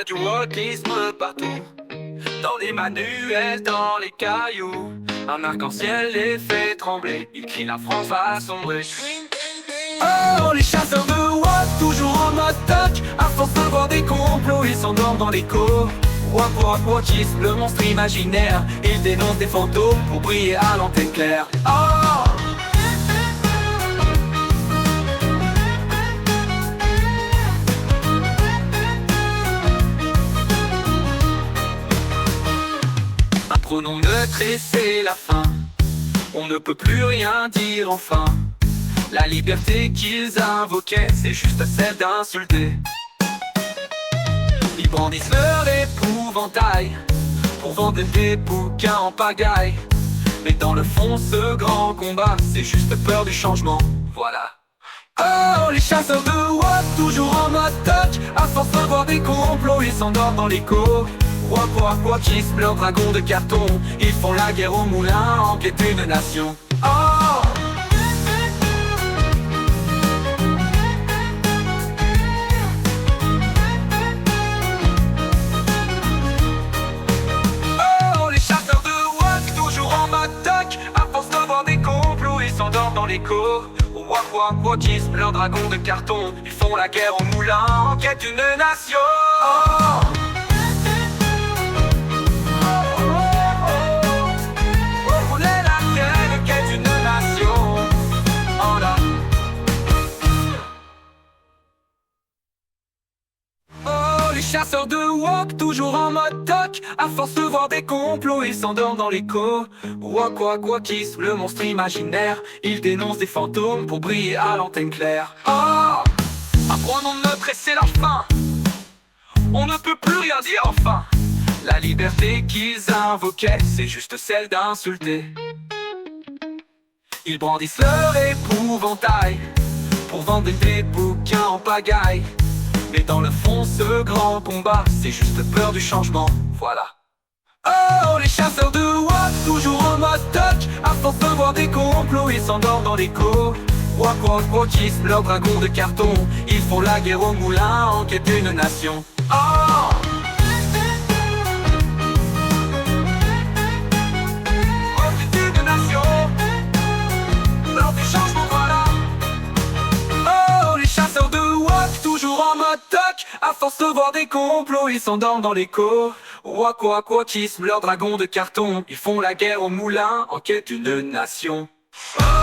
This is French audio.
voit du wokisme partout. Dans les manuels, dans les cailloux, un arc-en-ciel les fait trembler. Il crie la France va sombrer. Oh, les chasseurs de wok, toujours en mode toc. À force de voir des complots, ils s'endorment dans l'écho. Wokisme, le monstre imaginaire. Il dénonce des fantômes pour briller à l'antenne claire. Oh! Un pronom neutre et c'est la fin. On ne peut plus rien dire enfin. La liberté qu'ils invoquaient, c'est juste celle d'insulter. Ils brandissent leur épouvantail pour vendre des bouquins en pagaille. Mais dans le fond, ce grand combat, c'est juste peur du changement, voilà. Oh, les chasseurs de wok, toujours en mode toc. À force de voir des complots, ils s'endorment dans l'écho. Wokisme, leurs dragons de carton. Ils font la guerre au moulin en quête d'une nation. Oh! S'endorment dans l'écho. Wokisme, leurs dragons de carton. Ils font la guerre au moulin en quête d'une nation. Oh! Rouler la terre en quête d'une nation. Oh là. Oh, les chasseurs de wok, toujours en mode toc. À force de voir des complots, ils s'endorment dans l'écho. Wokisme, le monstre imaginaire. Il dénonce des fantômes pour briller à l'antenne claire. Oh! Un pronom neutre et c'est la fin. On ne peut plus rien dire enfin. La liberté qu'ils invoquaient, c'est juste celle d'insulter. Ils brandissent leur épouvantail pour vendre des bouquins en pagaille. Mais dans le fond, ce grand combat, c'est juste peur du changement, voilà. Oh, les chasseurs de wok, toujours en mode toc. À force de voir des complots, ils s'endorment dans l'écho. Wokisme, leurs dragons de carton. Ils font la guerre au moulin en quête d'une nation. Oh! En quête d'une nation. Lors du changement, voilà. Oh, les chasseurs de wok, toujours en mode toc. À force de voir des complots, ils s'endorment dans l'écho. Wokisme, leurs dragons de carton. Ils font la guerre au moulin en quête d'une nation. Oh!